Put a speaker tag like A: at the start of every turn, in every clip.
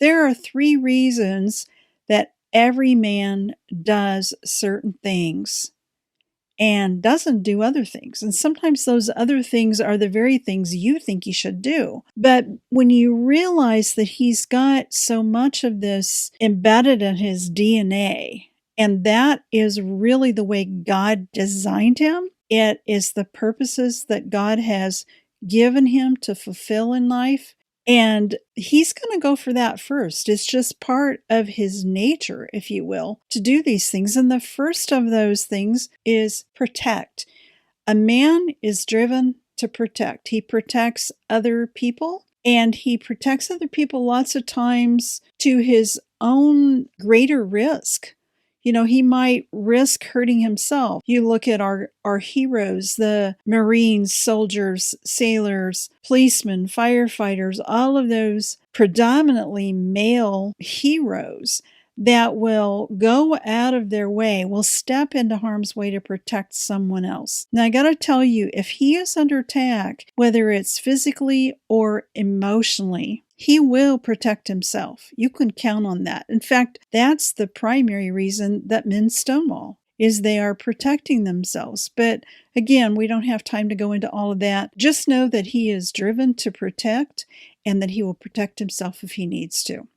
A: There are 3 reasons that every man does certain things and doesn't do other things. And sometimes those other things are the very things you think he should do. But when you realize that he's got so much of this embedded in his DNA, and that is really the way God designed him, it is the purposes that God has given him to fulfill in life. And he's going to go for that first. It's just part of his nature, if you will, to do these things. And the first of those things is protect. A man is driven to protect. He protects other people, and he protects other people lots of times to his own greater risk. He might risk hurting himself. You look at our heroes, the Marines, soldiers, sailors, policemen, firefighters, all of those predominantly male heroes that will go out of their way, will step into harm's way to protect someone else. Now, I got to tell you, if he is under attack, whether it's physically or emotionally, he will protect himself. You can count on that. In fact, that's the primary reason that men stonewall, is they are protecting themselves. But again, we don't have time to go into all of that. Just know that he is driven to protect and that he will protect himself if he needs to.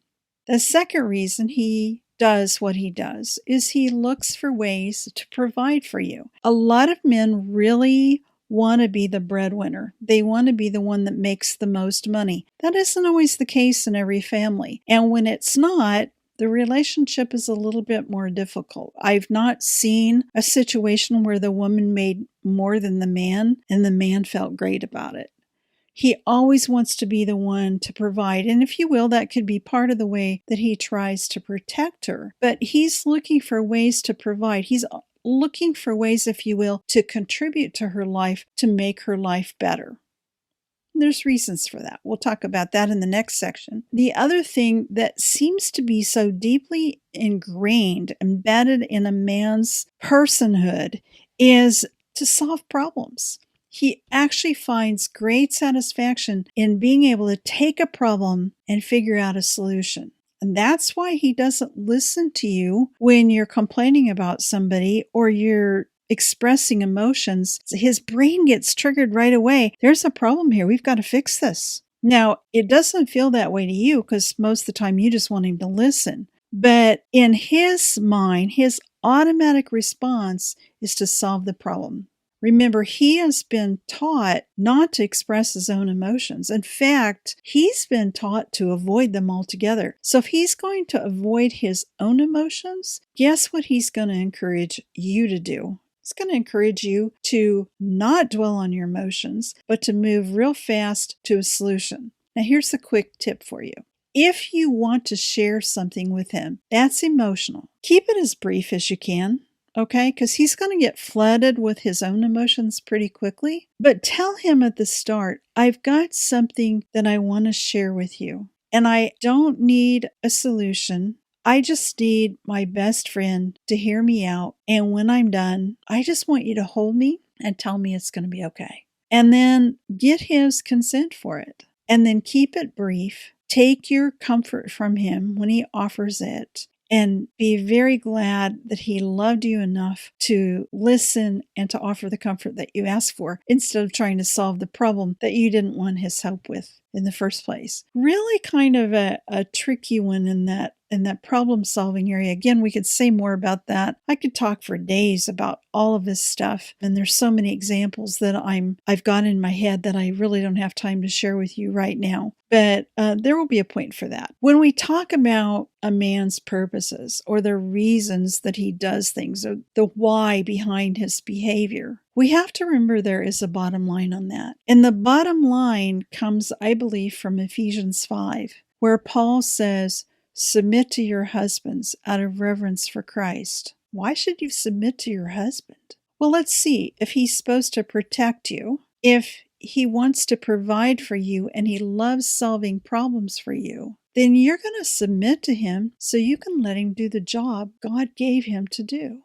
A: The second reason he does what he does is he looks for ways to provide for you. A lot of men really want to be the breadwinner. They want to be the one that makes the most money. That isn't always the case in every family. And when it's not, the relationship is a little bit more difficult. I've not seen a situation where the woman made more than the man and the man felt great about it. He always wants to be the one to provide. And if you will, that could be part of the way that he tries to protect her. But he's looking for ways to provide. He's looking for ways, if you will, to contribute to her life, to make her life better. There's reasons for that. We'll talk about that in the next section. The other thing that seems to be so deeply ingrained, embedded in a man's personhood, is to solve problems. He actually finds great satisfaction in being able to take a problem and figure out a solution. And that's why he doesn't listen to you when you're complaining about somebody or you're expressing emotions. His brain gets triggered right away. There's a problem here. We've got to fix this. Now, it doesn't feel that way to you because most of the time you just want him to listen. But in his mind, his automatic response is to solve the problem. Remember, he has been taught not to express his own emotions. In fact, he's been taught to avoid them altogether. So if he's going to avoid his own emotions, guess what he's going to encourage you to do? It's going to encourage you to not dwell on your emotions, but to move real fast to a solution. Now, here's a quick tip for you. If you want to share something with him that's emotional, keep it as brief as you can. Okay, because he's going to get flooded with his own emotions pretty quickly. But tell him at the start, I've got something that I want to share with you. And I don't need a solution. I just need my best friend to hear me out. And when I'm done, I just want you to hold me and tell me it's going to be okay. And then get his consent for it. And then keep it brief. Take your comfort from him when he offers it. And be very glad that he loved you enough to listen and to offer the comfort that you asked for instead of trying to solve the problem that you didn't want his help with in the first place. Really kind of a tricky one in that problem solving area. Again, we could say more about that. I could talk for days about all of this stuff. And there's so many examples that I've got in my head that I really don't have time to share with you right now. But there will be a point for that. When we talk about a man's purposes or the reasons that he does things or the why behind his behavior, we have to remember there is a bottom line on that. And the bottom line comes, I believe, from Ephesians 5, where Paul says, submit to your husbands out of reverence for Christ. Why should you submit to your husband? Well, let's see. If he's supposed to protect you, if he wants to provide for you and he loves solving problems for you, then you're going to submit to him so you can let him do the job God gave him to do.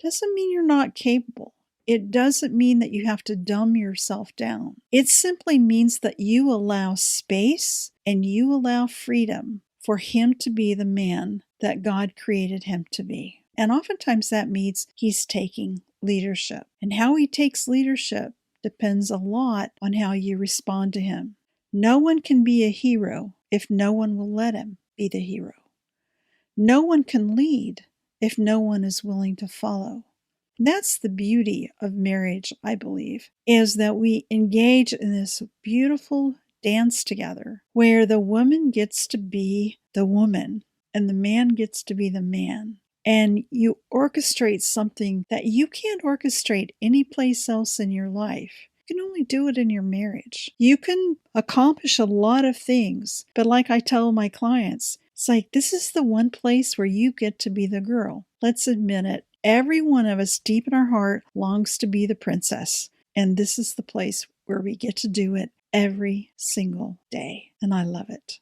A: Doesn't mean you're not capable. It doesn't mean that you have to dumb yourself down. It simply means that you allow space and you allow freedom for him to be the man that God created him to be. And oftentimes that means he's taking leadership. And how he takes leadership depends a lot on how you respond to him. No one can be a hero if no one will let him be the hero. No one can lead if no one is willing to follow. That's the beauty of marriage, I believe, is that we engage in this beautiful dance together where the woman gets to be the woman and the man gets to be the man. And you orchestrate something that you can't orchestrate anyplace else in your life. You can only do it in your marriage. You can accomplish a lot of things, but like I tell my clients, it's like, this is the one place where you get to be the girl. Let's admit it. Every one of us deep in our heart longs to be the princess. And this is the place where we get to do it every single day. And I love it.